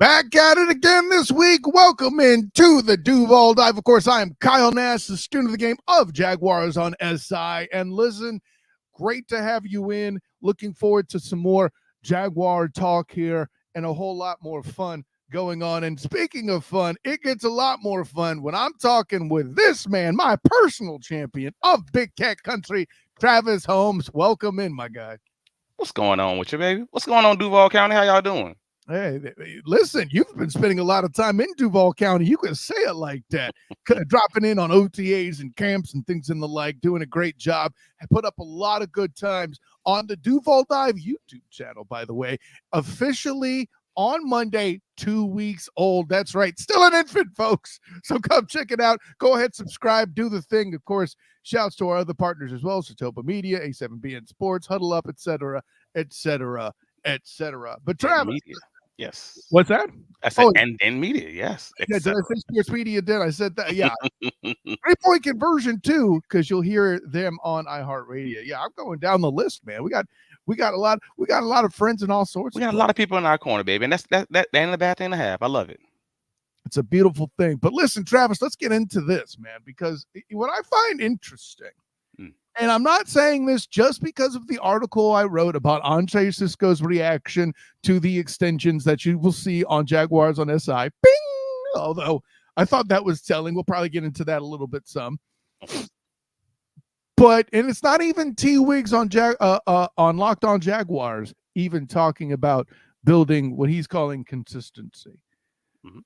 Back at it again this week. Welcome into the Duval Dive. Of course, I am Kyle Nash, the student of the game of Jaguars on SI. And listen, great to have you in. Looking forward to some more Jaguar talk here and a whole lot more fun going on. And speaking of fun, it gets a lot more fun when I'm talking with this man, my personal champion of Big Cat Country, Travis Holmes. Welcome in, my guy. What's going on with you, baby? What's going on, Duval County? How y'all doing? Hey, listen, you've been spending a lot of time in Duval County. You can say it like that. Dropping in on OTAs and camps and things and the like, doing a great job. I put up a lot of good times on the Duval Dive YouTube channel, by the way. Officially on Monday, 2 weeks old. That's right. Still an infant, folks. So come check it out. Go ahead, subscribe, do the thing. Of course, shouts to our other partners as well. Satopa Media, A7BN Sports, Huddle Up, etc., etc., etc. But Travis, Media. Yes. what's that? I said, and then media, yes. Yeah, did I say sports media? Did I said that? Yeah. 3-point conversion too, because you'll hear them on iHeartRadio. Yeah, I'm going down the list, man. We got a lot of friends and all sorts. We got a lot of people in our corner, baby, and that ain't a bad thing to have. I love it. It's a beautiful thing. But listen, Travis, let's get into this, man, because what I find interesting, and I'm not saying this just because of the article I wrote about Andre Cisco's reaction to the extensions that you will see on Jaguars on SI. Bing! Although I thought that was telling. We'll probably get into that a little bit some. But, and it's not even T. Wiggs on Locked On Jaguars even talking about building what he's calling consistency. Mm-hmm.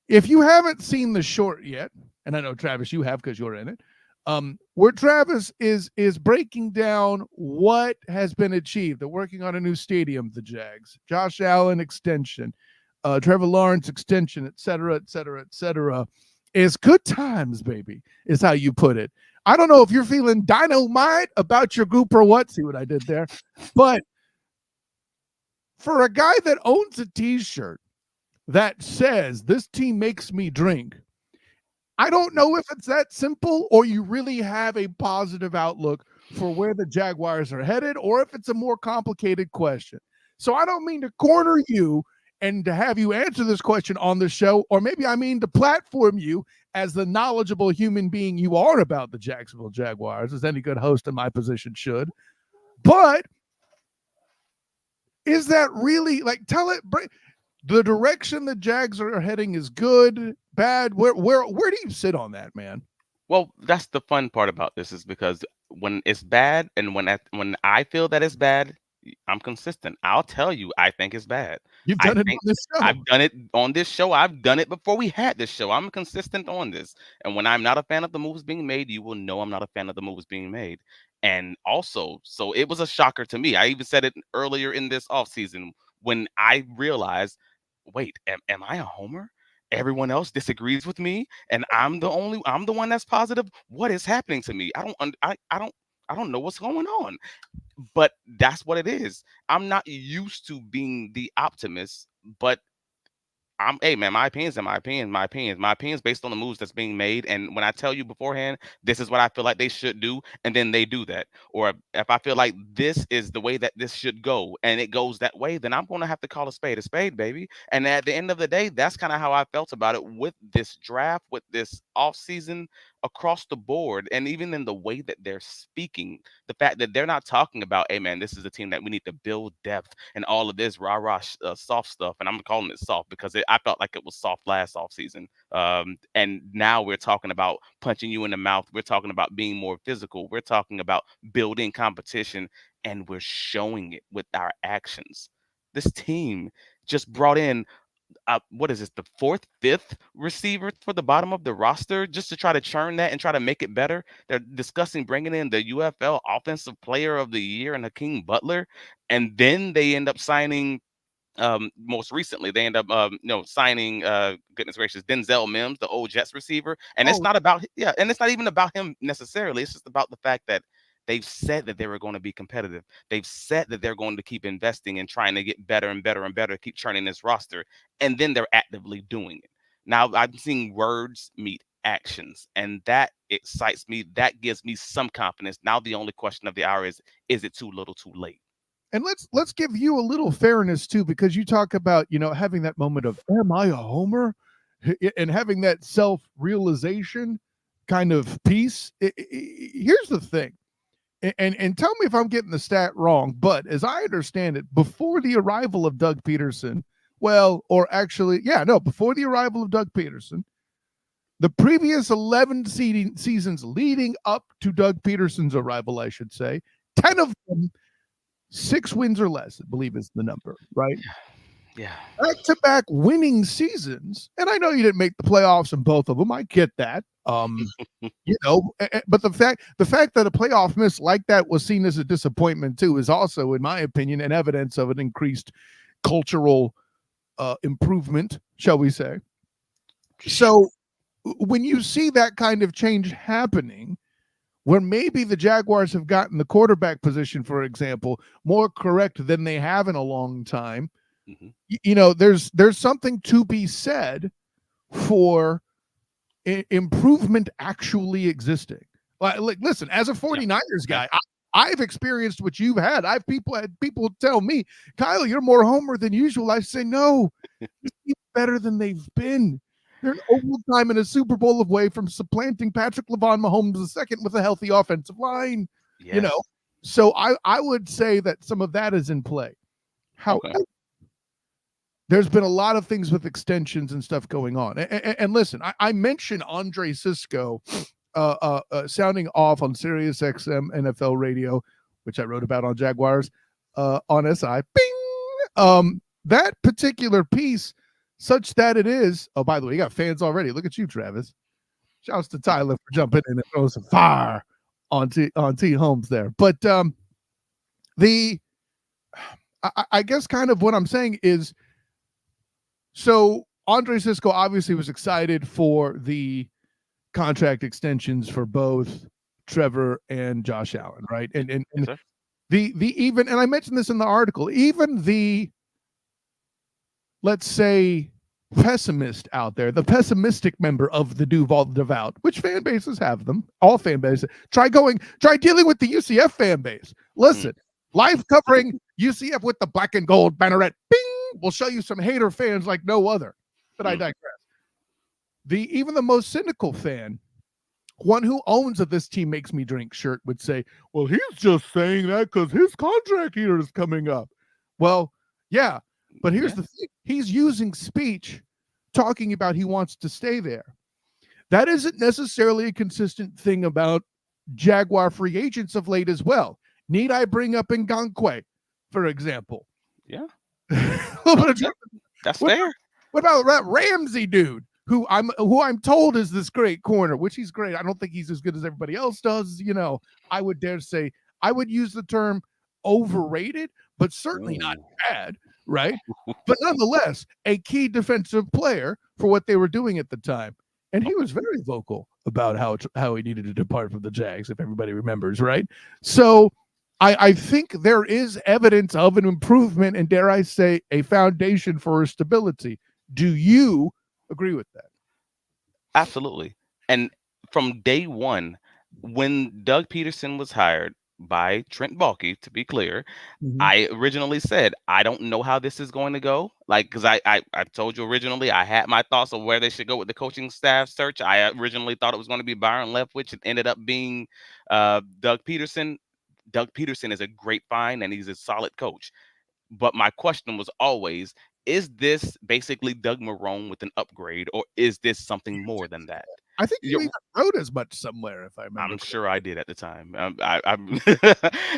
If you haven't seen the short yet, and I know, Travis, you have because you're in it, where Travis is breaking down what has been achieved. They're working on a new stadium, the Jags. Josh Allen extension, Trevor Lawrence extension, et cetera, et cetera, et cetera. It's good times, baby, is how you put it. I don't know if you're feeling dynamite about your group or what. See what I did there? But for a guy that owns a T-shirt that says, "This team makes me drink," I don't know if it's that simple or you really have a positive outlook for where the Jaguars are headed or if it's a more complicated question. So I don't mean to corner you and to have you answer this question on the show, or maybe I mean to platform you as the knowledgeable human being you are about the Jacksonville Jaguars, as any good host in my position should. But is that really, like, tell it, the direction the Jags are heading is good, bad? Where do you sit on that, man? Well, that's the fun part about this, is because when it's bad and when I feel that it's bad, I'm consistent. I'll tell you I think it's bad. You've I done it think on this show. I've done it on this show. I've done it before we had this show. I'm consistent on this. And when I'm not a fan of the moves being made, you will know I'm not a fan of the moves being made. And also, so it was a shocker to me. I even said it earlier in this offseason when I realized, wait, am I a homer? Everyone else disagrees with me, and I'm the one that's positive. What is happening to me? I don't know what's going on. But that's what it is. I'm not used to being the optimist, but hey man, my opinions are my opinions based on the moves that's being made. And when I tell you beforehand, this is what I feel like they should do, and then they do that. Or if I feel like this is the way that this should go and it goes that way, then I'm gonna have to call a spade, baby. And at the end of the day, that's kind of how I felt about it with this draft, with this offseason across the board, and even in the way that they're speaking, the fact that they're not talking about, hey man, this is a team that we need to build depth and all of this rah-rah soft stuff. And I'm calling it soft because I felt like it was soft last offseason. And now we're talking about punching you in the mouth. We're talking about being more physical. We're talking about building competition, and we're showing it with our actions. This team just brought in what is this, the fourth, fifth receiver for the bottom of the roster, just to try to churn that and try to make it better. They're discussing bringing in the UFL Offensive Player of the Year and Hakeem Butler, and then they end up signing. Most recently, they end up, signing. Goodness gracious, Denzel Mims, the old Jets receiver, and it's not about, and it's not even about him necessarily. It's just about the fact that they've said that they were going to be competitive. They've said that they're going to keep investing and trying to get better and better and better, keep churning this roster, and then they're actively doing it. Now I'm seeing words meet actions, and that excites me. That gives me some confidence. Now the only question of the hour is it too little, too late? And let's give you a little fairness too, because you talk about, having that moment of, am I a homer? And having that self-realization kind of piece. Here's the thing. And tell me if I'm getting the stat wrong, but as I understand it, before the arrival of Doug Peterson, well, or actually, yeah, no, before the arrival of Doug Peterson, the previous 11 seasons leading up to Doug Peterson's arrival, I should say, 10 of them, 6 wins or less, I believe is the number, right? Yeah. Back-to-back winning seasons, and I know you didn't make the playoffs in both of them. I get that. But the fact that a playoff miss like that was seen as a disappointment too is also, in my opinion, an evidence of an increased cultural improvement, shall we say. So when you see that kind of change happening, where maybe the Jaguars have gotten the quarterback position, for example, more correct than they have in a long time, there's something to be said for improvement actually existing. Like listen, as a 49ers guy, I've experienced what you've had. I've had people tell me, Kyle, you're more homer than usual. I say, no, better than they've been. They're an overtime and a Super Bowl away from supplanting Patrick Mahomes II with a healthy offensive line. Yes. So I would say that some of that is in play. However, there's been a lot of things with extensions and stuff going on. And listen, I mentioned Andre Cisco sounding off on Sirius XM NFL radio, which I wrote about on Jaguars on SI. Bing! That particular piece, such that it is. Oh, by the way, you got fans already. Look at you, Travis. Shouts to Tyler for jumping in and throwing some fire on T Holmes there. But I guess kind of what I'm saying is, so Andre Cisco obviously was excited for the contract extensions for both Trevor and Josh Allen, right? And Yes, the even, and I mentioned this in the article, even the, let's say, pessimist out there, the pessimistic member of the Duval devout, which fan bases have them, all fan bases. Try dealing with the UCF fan base. Listen, live covering UCF with the black and gold banneret, bing, will show you some hater fans like no other. But I digress. Even the most cynical fan, one who owns a "this team makes me drink" shirt, would say, well, he's just saying that because his contract year is coming up. Well, yeah, but here's the thing. He's using speech talking about he wants to stay there. That isn't necessarily a consistent thing about Jaguar free agents of late as well. Need I bring up Ngakoue, for example? Yeah. That's fair. What about that Ramsey dude, who I'm told is this great corner, which he's great. I don't think he's as good as everybody else does. I would dare say, I would use the term overrated, but certainly not bad, right? But nonetheless, a key defensive player for what they were doing at the time. And he was very vocal about how he needed to depart from the Jags, if everybody remembers, right? So I think there is evidence of an improvement and, dare I say, a foundation for stability. Do you agree with that? Absolutely. And from day one, when Doug Peterson was hired by Trent Baalke, to be clear, I originally said, I don't know how this is going to go. Like, because I told you originally, I had my thoughts of where they should go with the coaching staff search. I originally thought it was going to be Byron Leftwich. It ended up being Doug Peterson. Doug Peterson is a great find, and he's a solid coach. But my question was always, is this basically Doug Marrone with an upgrade, or is this something more than that? I think you even wrote as much somewhere, if I remember. I'm sure I did at the time.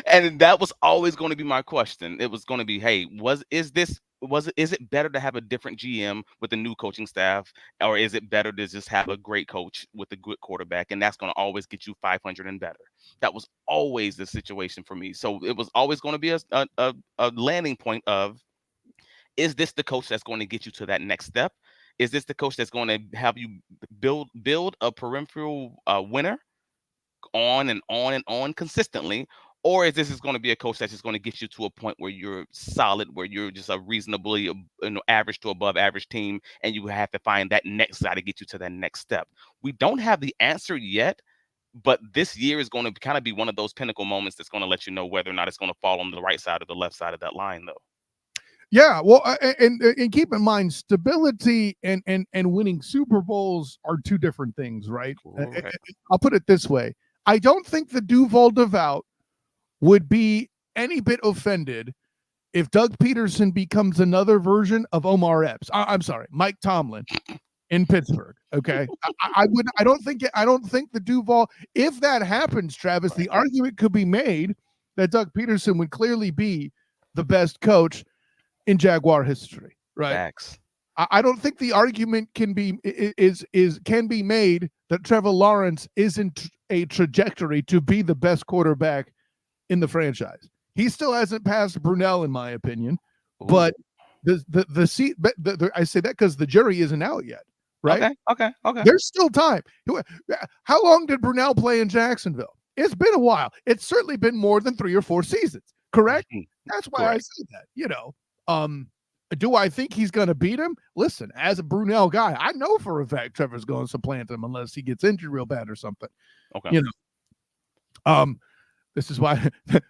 And that was always going to be my question. It was going to be, hey, is it better to have a different GM with a new coaching staff, or is it better to just have a great coach with a good quarterback, and that's going to always get you 500 and better? That was always the situation for me. So it was always going to be a landing point of, is this the coach that's going to get you to that next step? Is this the coach that's going to have you build a peripheral winner on and on and on consistently? Or is this going to be a coach that's just going to get you to a point where you're solid, where you're just a reasonably average to above average team, and you have to find that next guy to get you to that next step? We don't have the answer yet, But this year is going to kind of be one of those pinnacle moments that's going to let you know whether or not it's going to fall on the right side or the left side of that line, though. Yeah, well, and keep in mind, stability and winning Super Bowls are two different things, right? Correct. I'll put it this way: I don't think the Duval devout would be any bit offended if Doug Peterson becomes another version of Omar Epps. I'm sorry, Mike Tomlin in Pittsburgh. Okay, I would. I don't think. I don't think the Duval. If that happens, Travis, Right. the argument could be made that Doug Peterson would clearly be the best coach in Jaguar history, right? Facts. I don't think the argument can be can be made that Trevor Lawrence isn't a trajectory to be the best quarterback in the franchise. He still hasn't passed Brunell, in my opinion, but Ooh. the seat. I say that because the jury isn't out yet, right? Okay. Okay. Okay. There's still time. How long did Brunell play in Jacksonville? It's been a while. It's certainly been more than 3 or 4 seasons. Correct? That's why I Correct. say that. Do I think he's going to beat him? Listen, as a Brunell guy, I know for a fact Trevor's going to supplant him unless he gets injured real bad or something. Okay. You know, this is why.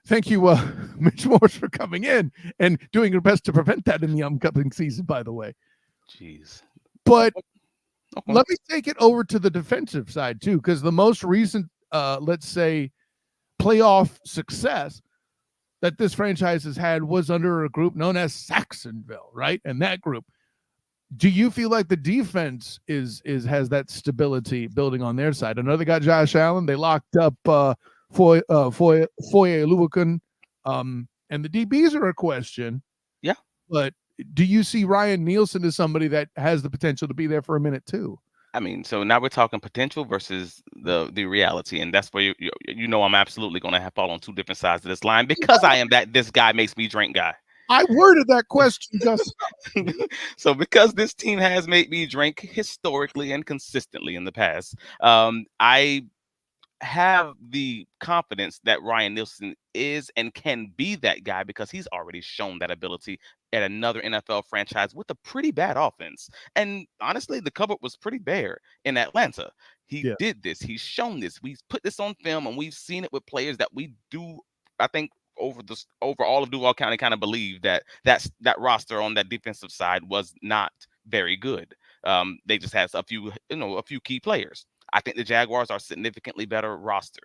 Thank you, Mitch Morse, for coming in and doing your best to prevent that in the upcoming season. By the way, Jeez. but Okay. let me take it over to the defensive side too, because the most recent, let's say, playoff success that this franchise has had was under a group known as Saxonville, right? And that group, do you feel like the defense has that stability building on their side? I know they got Josh Allen. They locked up Foye Luwakan, and the DBs are a question. Yeah. But do you see Ryan Nielsen as somebody that has the potential to be there for a minute too? I mean, so now we're talking potential versus the reality, and that's where you know I'm absolutely going to have fall on two different sides of this line because I am that this guy makes me drink guy. I worded that question just So because this team has made me drink historically and consistently in the past, I have the confidence that Ryan Nielsen is and can be that guy because he's already shown that ability at another NFL franchise with a pretty bad offense. And honestly, the cupboard was pretty bare in Atlanta. He yeah, did this. He's shown this. We've put this on film and we've seen it with players that we do, I think, over all of Duval County kind of believe that that roster on that defensive side was not very good. They just had a few key players. I think the Jaguars are significantly better roster.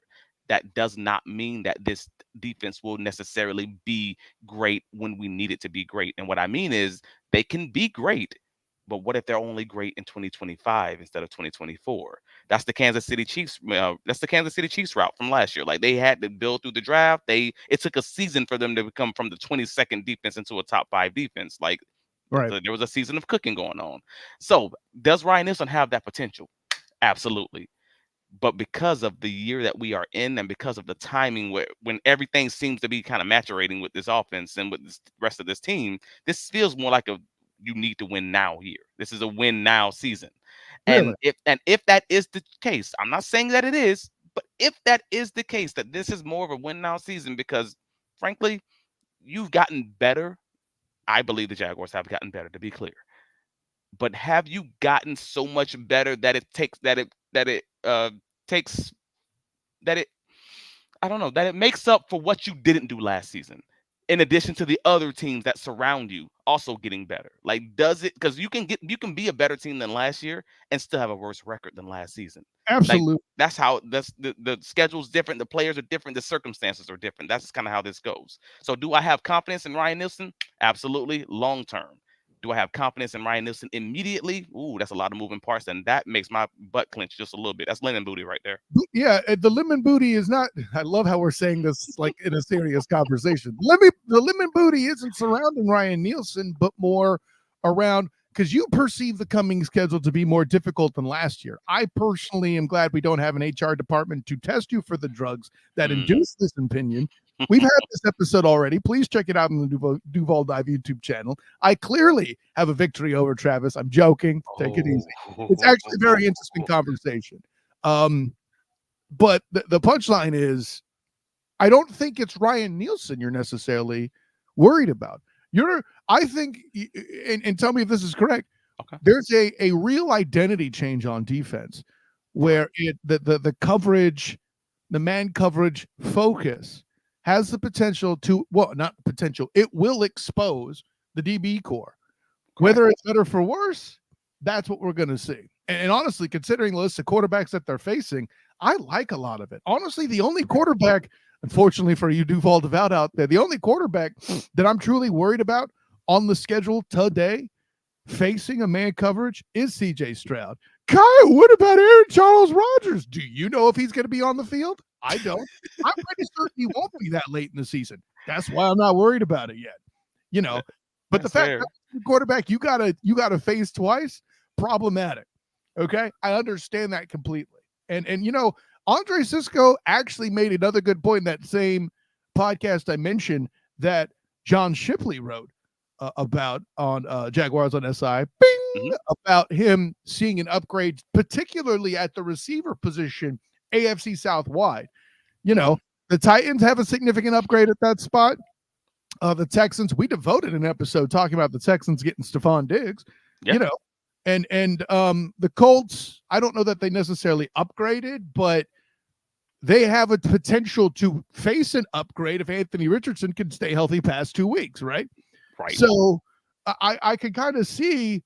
That does not mean that this defense will necessarily be great when we need it to be great. And what I mean is they can be great, but what if they're only great in 2025 instead of 2024? That's the Kansas City Chiefs. That's the Kansas City Chiefs route from last year. Like they had to build through the draft. It took a season for them to become from the 22nd defense into a top 5 defense. Like right. there was a season of cooking going on. So does Ryan Nielsen have that potential? Absolutely. But because of the year that we are in and because of the timing when everything seems to be kind of maturating with this offense and with the rest of this team, this feels more like a you need to win now year. This is a win now season. Really? And if that is the case, I'm not saying that it is, but if that is the case, that this is more of a win now season because frankly, you've gotten better. I believe the Jaguars have gotten better, to be clear. But have you gotten so much better that it takes takes that it I don't know that it makes up for what you didn't do last season? In addition to the other teams that surround you also getting better. Like does it because you can be a better team than last year and still have a worse record than last season. Like Absolutely. that's the schedule's different, the players are different, the circumstances are different. That's kind of how this goes. So do I have confidence in Ryan Nielsen? Absolutely, long term. Do I have confidence in Ryan Nielsen immediately? Ooh, that's a lot of moving parts, and that makes my butt clench just a little bit. That's lemon booty right there. Yeah, the lemon booty is not. I love how we're saying this like in a serious conversation. The lemon booty isn't surrounding Ryan Nielsen, but more around because you perceive the coming schedule to be more difficult than last year. I personally am glad we don't have an HR department to test you for the drugs that induce this opinion. We've had this episode already. Please check it out on the Duval Dive YouTube channel. I clearly have a victory over Travis. I'm joking. Take it easy. It's actually a very interesting conversation. But the punchline is, I don't think it's Ryan Nielsen you're necessarily worried about. I think, and tell me if this is correct. Okay. There's a real identity change on defense, where the coverage the man coverage focus has the potential to, well, not potential, it will expose the DB core. Correct. Whether it's better for worse, that's what we're going to see. And honestly, considering the list of quarterbacks that they're facing, I like a lot of it. Honestly, the only quarterback, unfortunately for you Duval devout out there, the only quarterback that I'm truly worried about on the schedule today facing a man coverage is CJ Stroud. Kyle, what about Aaron Charles Rodgers? Do you know if he's going to be on the field? I don't. I'm pretty certain he won't be that late in the season. That's why I'm not worried about it yet. You know, but the fact that the quarterback you gotta face twice, problematic. Okay, I understand that completely. And Andre Sisco actually made another good point in that same podcast I mentioned that John Shipley wrote about on Jaguars on SI. Bing! About him seeing an upgrade, particularly at the receiver position, AFC South wide. The Titans have a significant upgrade at that spot. The Texans, we devoted an episode talking about the Texans getting Stephon Diggs. Yep. And the Colts, I don't know that they necessarily upgraded, but they have a potential to face an upgrade if Anthony Richardson can stay healthy past 2 weeks, right? Right. So I can kind of see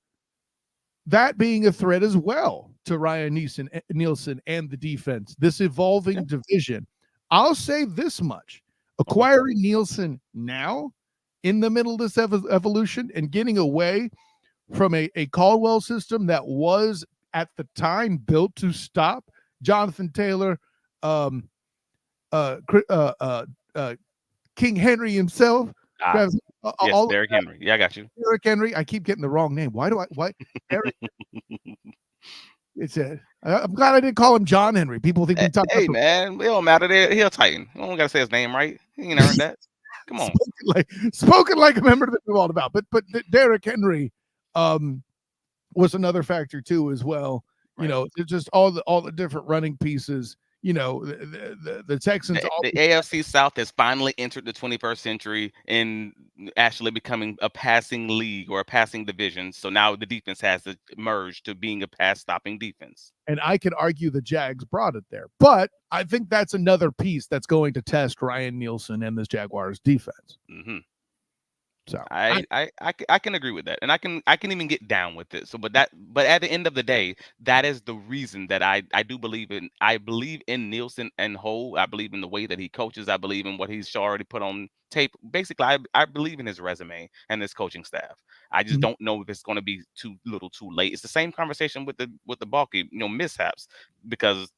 that being a threat as well to Ryan Nielsen and the defense, this evolving division. I'll say this much. Acquiring Nielsen now in the middle of this evolution and getting away from a Caldwell system that was at the time built to stop Jonathan Taylor, King Henry himself. Yes, Derrick Henry. Yeah, I got you. Derrick Henry. I keep getting the wrong name. Why? Derrick? I'm glad I didn't call him John Henry. People think we talk. Hey, man, it don't matter. He'll Titan. You don't gotta say his name right. He ain't earned that. Come on. Spoken like a member that we're all about. But Derrick Henry was another factor too as well. Right. It's just all the different running pieces. The Texans. The AFC South has finally entered the 21st century in actually becoming a passing league or a passing division. So now the defense has emerged to being a pass-stopping defense. And I could argue the Jags brought it there. But I think that's another piece that's going to test Ryan Nielsen and this Jaguars defense. Mm-hmm. So I can agree with that, and I can even get down with it. So, but at the end of the day, that is the reason that I do believe in. I believe in Nielsen and Ho. I believe in the way that he coaches. I believe in what he's already put on tape. Basically, I believe in his resume and his coaching staff. I just don't know if it's going to be too little, too late. It's the same conversation with the bulky mishaps, because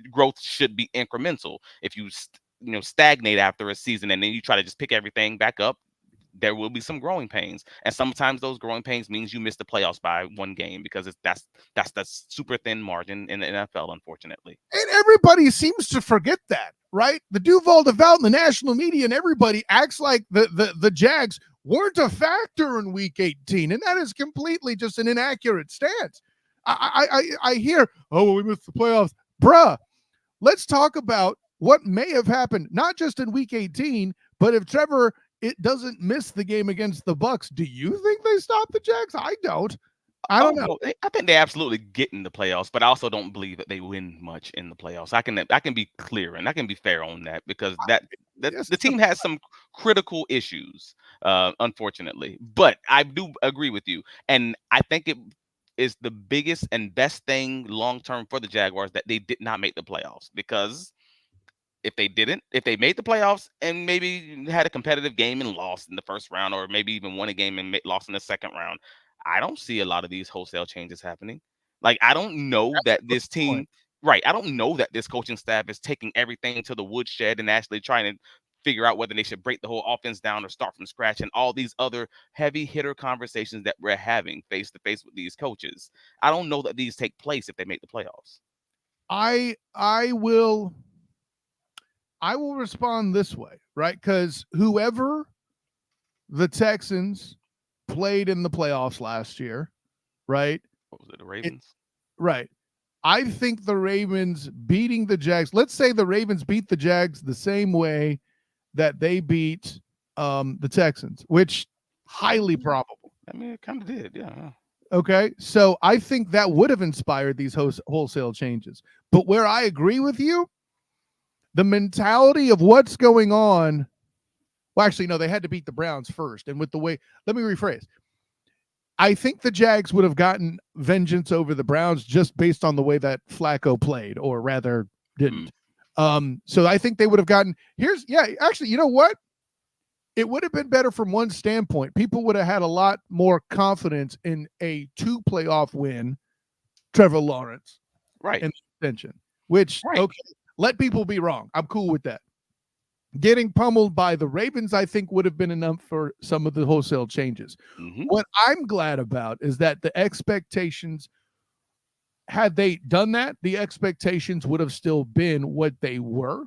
growth should be incremental. If you stagnate after a season and then you try to just pick everything back up, there will be some growing pains, and sometimes those growing pains means you miss the playoffs by one game, because that's the super thin margin in the NFL, unfortunately. And everybody seems to forget that, right? The Duval devout and the national media and everybody acts like the Jags weren't a factor in Week 18, and that is completely just an inaccurate stance. I hear, we missed the playoffs, bruh. Let's talk about what may have happened, not just in Week 18, but if Trevor doesn't miss the game against the Bucks, do you think they stop the Jags? I don't. I don't know. I think they absolutely get in the playoffs, but I also don't believe that they win much in the playoffs. I can be clear and I can be fair on that, because the team has some critical issues, unfortunately. But I do agree with you, and I think it is the biggest and best thing long term for the Jaguars that they did not make the playoffs, because if they made the playoffs and maybe had a competitive game and lost in the first round, or maybe even won a game and lost in the second round, I don't see a lot of these wholesale changes happening. Like, I don't know that this team, right? I don't know that this coaching staff is taking everything to the woodshed and actually trying to figure out whether they should break the whole offense down or start from scratch, and all these other heavy hitter conversations that we're having face to face with these coaches. I don't know that these take place if they make the playoffs. I will respond this way, right? Because whoever the Texans played in the playoffs last year, right? What was it, the Ravens? Right. I think the Ravens beating the Jags, let's say the Ravens beat the Jags the same way that they beat the Texans, which highly probable. I mean, it kind of did, yeah. Okay, so I think that would have inspired these wholesale changes. But where I agree with you, the mentality of what's going on. Well, actually, no, they had to beat the Browns first. And with the way, let me rephrase. I think the Jags would have gotten vengeance over the Browns just based on the way that Flacco played, or rather didn't. So I think they would have gotten actually, you know what? It would have been better from one standpoint. People would have had a lot more confidence in a 2 playoff win, Trevor Lawrence, Right. and extension, which, Right. okay, let people be wrong. I'm cool with that. Getting pummeled by the Ravens, I think, would have been enough for some of the wholesale changes. Mm-hmm. What I'm glad about is that the expectations, had they done that, the expectations would have still been what they were,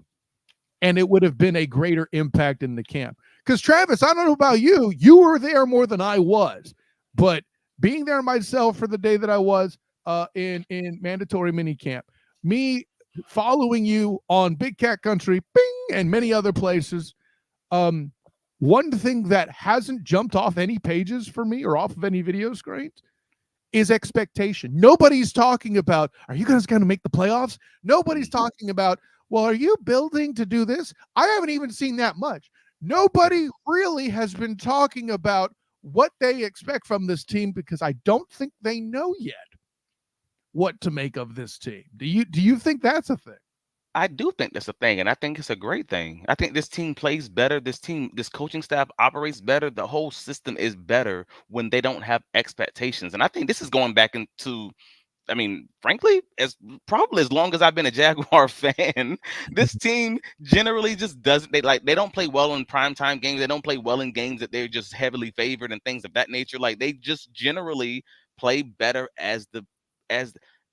and it would have been a greater impact in the camp. Because, Travis, I don't know about you. You were there more than I was, but being there myself for the day that I was in mandatory minicamp, me following you on Big Cat Country, bing, and many other places, one thing that hasn't jumped off any pages for me or off of any video screens is expectation. Nobody's talking about, are you guys going to make the playoffs? Nobody's talking about, well, are you building to do this? I haven't even seen that much. Nobody really has been talking about what they expect from this team, because I don't think they know yet what to make of this team. Do you think that's a thing? I do think that's a thing, and I think it's a great thing. I think this team plays better. This coaching staff operates better. The whole system is better when they don't have expectations. And I think this is going back into, I mean, frankly, as probably as long as I've been a Jaguar fan, this team generally just doesn't. They don't play well in primetime games. They don't play well in games that they're just heavily favored and things of that nature. Like, they just generally play better as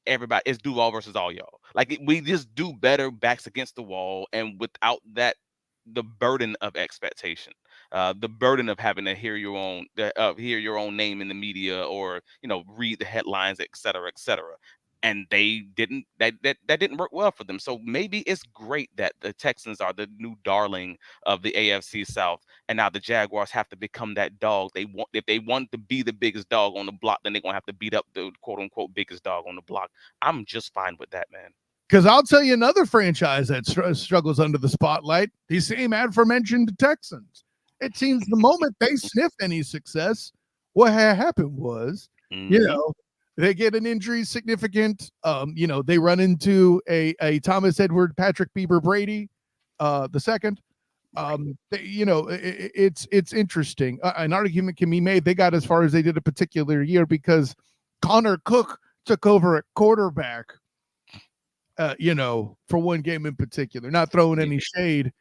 everybody. It's Duval versus all y'all. Like, we just do better backs against the wall, and without that, the burden of expectation, the burden of having to hear your own name in the media, or read the headlines, et cetera, et cetera. And they didn't that didn't work well for them. So maybe it's great that the Texans are the new darling of the AFC South, and now the Jaguars have to become that dog. If they want to be the biggest dog on the block, then they're gonna have to beat up the quote unquote biggest dog on the block. I'm just fine with that, man. Because I'll tell you another franchise that struggles under the spotlight, the same aforementioned Texans. It seems the moment they sniff any success, what happened was, they get an injury significant. They run into a Thomas Edward Patrick Bieber Brady, the second. It's interesting. An argument can be made. They got as far as they did a particular year because Connor Cook took over at quarterback. For one game in particular, not throwing any shade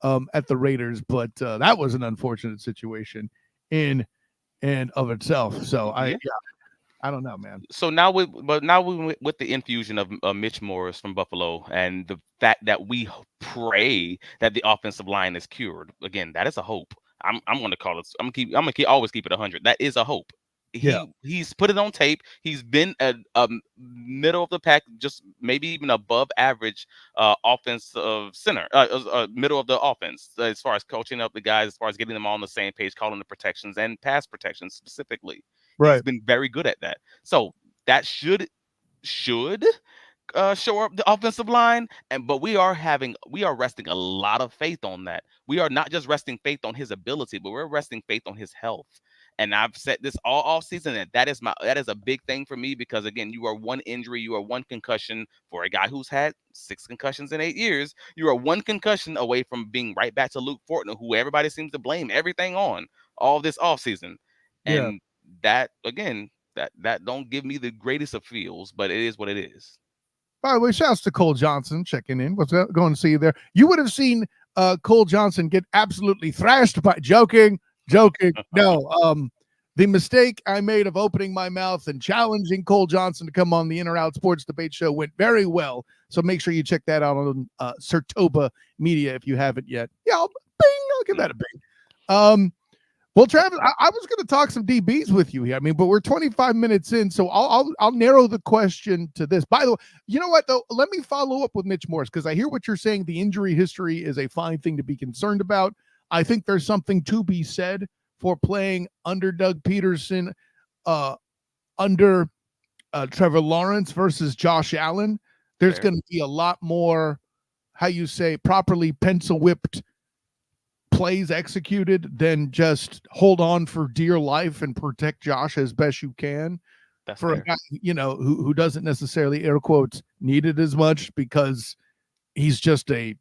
at the Raiders, but that was an unfortunate situation in and of itself. So I don't know, man. So now with the infusion of Mitch Morris from Buffalo, and the fact that we pray that the offensive line is cured, again, that is a hope. I'm going to call it. I'm gonna always keep it 100. That is a hope. He's put it on tape. He's been a middle of the pack, just maybe even above average offensive center, middle of the offense, as far as coaching up the guys, as far as getting them all on the same page, calling the protections and pass protections specifically. Right. He's been very good at that. So that should shore up the offensive line, but we are resting a lot of faith on that. We are not just resting faith on his ability, but we're resting faith on his health. And I've said this all off season, and that is a big thing for me, because again, you are one injury, you are one concussion for a guy who's had 6 concussions in 8 years. You are one concussion away from being right back to Luke Fortner, who everybody seems to blame everything on all this off season. And that, again, that don't give me the greatest of feels, but it is what it is. By the way, shouts to Cole Johnson checking in. What's going to see you there? You would have seen Cole Johnson get absolutely thrashed by joking. No, the mistake I made of opening my mouth and challenging Cole Johnson to come on the In or Out Sports Debate Show went very well. So make sure you check that out on Sertoba Media if you haven't yet. Yeah, I'll give that a bing. Well, Travis, I was going to talk some DBs with you here. I mean, but we're 25 minutes in, so I'll narrow the question to this. By the way, you know what, though? Let me follow up with Mitch Morris, because I hear what you're saying. The injury history is a fine thing to be concerned about. I think there's something to be said for playing under Doug Peterson, under Trevor Lawrence versus Josh Allen. There's going to be a lot more how you say, properly pencil whipped plays executed than just hold on for dear life and protect Josh as best you can. That's For a fair. guy, who doesn't necessarily, air quotes, need it as much because he's just a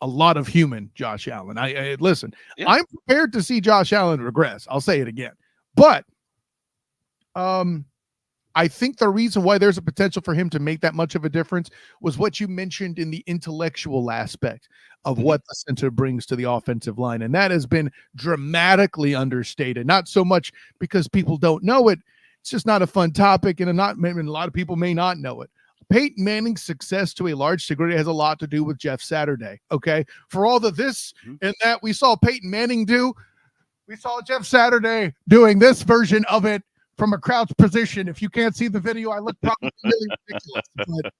lot of human Josh Allen. I listen, Yeah. I'm prepared to see Josh Allen regress. I'll say it again. But I think the reason why there's a potential for him to make that much of a difference was what you mentioned in the intellectual aspect of what the center brings to the offensive line. And that has been dramatically understated, not so much because people don't know it. It's just not a fun topic, and a lot of people may not know it. Peyton Manning's success to a large degree has a lot to do with Jeff Saturday. Okay. For all the this and that we saw Peyton Manning do, we saw Jeff Saturday doing this version of it from a crouch position. If you can't see the video, I look probably really ridiculous. But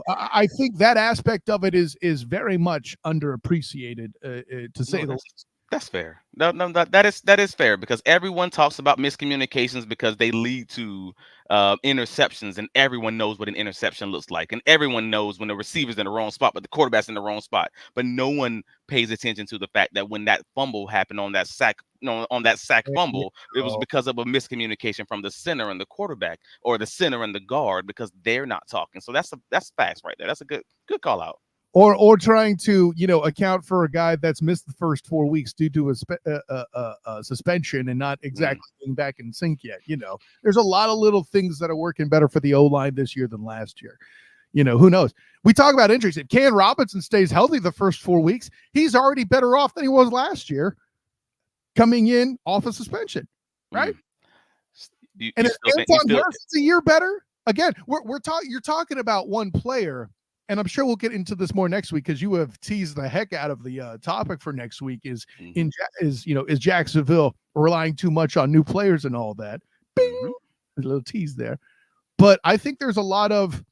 I think that aspect of it is very much underappreciated, to say the least. That's fair. No, that is fair, because everyone talks about miscommunications because they lead to interceptions, and everyone knows what an interception looks like, and everyone knows when the receiver's in the wrong spot, but the quarterback's in the wrong spot. But no one pays attention to the fact that when that fumble happened on that sack, fumble, it was because of a miscommunication from the center and the quarterback, or the center and the guard, because they're not talking. So that's facts right there. That's a good call out. Or trying to account for a guy that's missed the first 4 weeks due to a suspension and not exactly being back in sync yet. There's a lot of little things that are working better for the O-line this year than last year. Who knows? We talk about injuries. If Ken Robinson stays healthy the first 4 weeks, he's already better off than he was last year coming in off a suspension, right? And if Anton Harrison's a year better, again, you're talking about one player. And I'm sure we'll get into this more next week because you have teased the heck out of the topic for next week. Is Jacksonville relying too much on new players and all that? Bing! A little tease there. But I think there's a lot of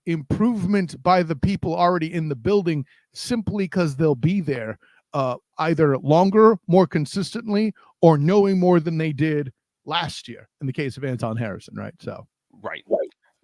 improvement by the people already in the building simply because they'll be there either longer, more consistently, or knowing more than they did last year. In the case of Anton Harrison, right? So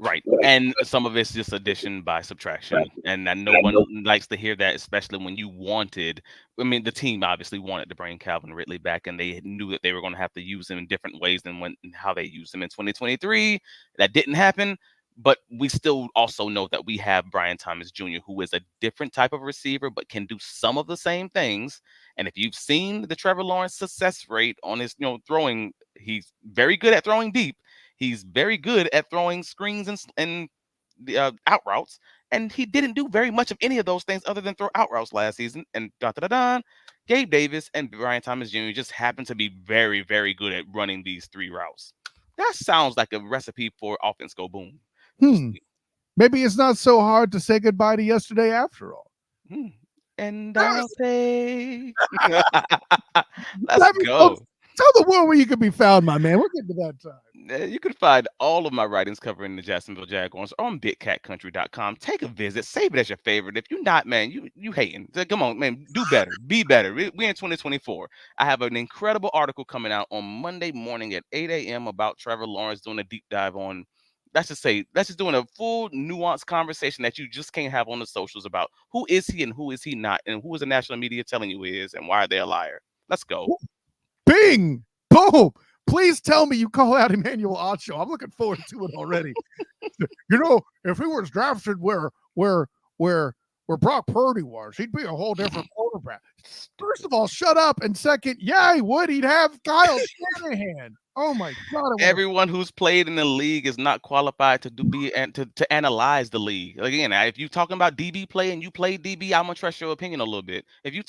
Right. And some of it's just addition by subtraction. And no one likes to hear that, especially when the team obviously wanted to bring Calvin Ridley back, and they knew that they were going to have to use him in different ways than how they used him in 2023. That didn't happen. But we still also know that we have Brian Thomas Jr., who is a different type of receiver, but can do some of the same things. And if you've seen the Trevor Lawrence success rate on his throwing, he's very good at throwing deep. He's very good at throwing screens and the out routes, and he didn't do very much of any of those things other than throw out routes last season. And Gabe Davis and Brian Thomas Jr. just happened to be very, very good at running these three routes. That sounds like a recipe for offense go boom. Maybe it's not so hard to say goodbye to yesterday after all. And I'll say, let's go. Tell the world where you can be found, my man. We're getting to that time. You can find all of my writings covering the Jacksonville Jaguars on bigcatcountry.com. Take a visit. Save it as your favorite. If you're not, man, you hating. Come on, man. Do better. Be better. We're in 2024. I have an incredible article coming out on Monday morning at 8 a.m. about Trevor Lawrence, doing a deep dive on, let's just doing a full nuanced conversation that you just can't have on the socials about who is he and who is he not, and who is the national media telling you he is, and why are they a liar. Let's go. Bing! Boom! Please tell me you call out Emmanuel Ocho. I'm looking forward to it already. If he was drafted where Brock Purdy was, he'd be a whole different quarterback. First of all, shut up. And second, yeah, he would. He'd have Kyle Shanahan. Oh my God! Everyone who's played in the league is not qualified to analyze the league. Again, if you're talking about DB play and you played DB, I'm gonna trust your opinion a little bit. If you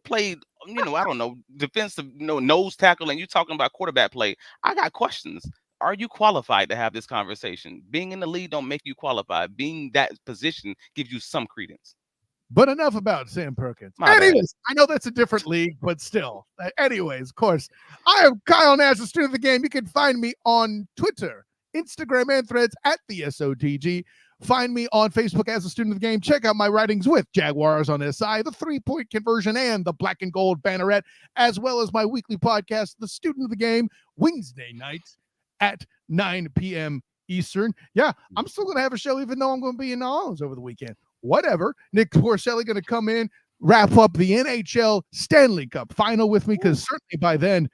played, I don't know, defensive, nose tackle, and you talking about quarterback play, I got questions. Are you qualified to have this conversation? Being in the league don't make you qualified. Being that position gives you some credence. But enough about Sam Perkins. Anyways, I know that's a different league, but still. Anyways, of course, I am Kyle Nash, the student of the game. You can find me on Twitter, Instagram, and Threads at the SOTG. Find me on Facebook as a student of the game. Check out my writings with Jaguars on SI, the 3-point conversion, and the black and gold banneret, as well as my weekly podcast, The Student of the Game, Wednesday nights at 9 p.m. Eastern. Yeah, I'm still going to have a show even though I'm going to be in New Orleans over the weekend. Whatever. Nick Porcelli going to come in, wrap up the NHL Stanley Cup final with me, because certainly by then,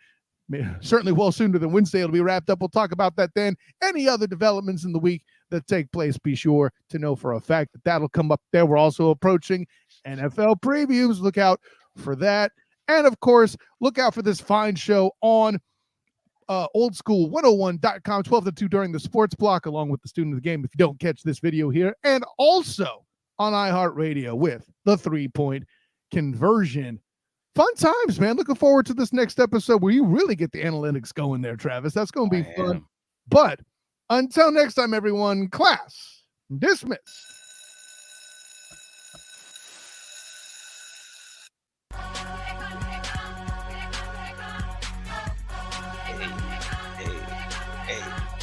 certainly well sooner than Wednesday, it'll be wrapped up. We'll talk about that then. Any other developments in the week that take place, be sure to know for a fact that that'll come up there. We're also approaching NFL previews. Look out for that. And of course, look out for this fine show on oldschool101.com, 12 to 2 during the sports block, along with the student of the game if you don't catch this video here, and also on iHeartRadio with the 3-point conversion. Fun times, man. Looking forward to this next episode where you really get the analytics going there, Travis. That's going to be fun. But until next time, everyone, class dismissed. Hey.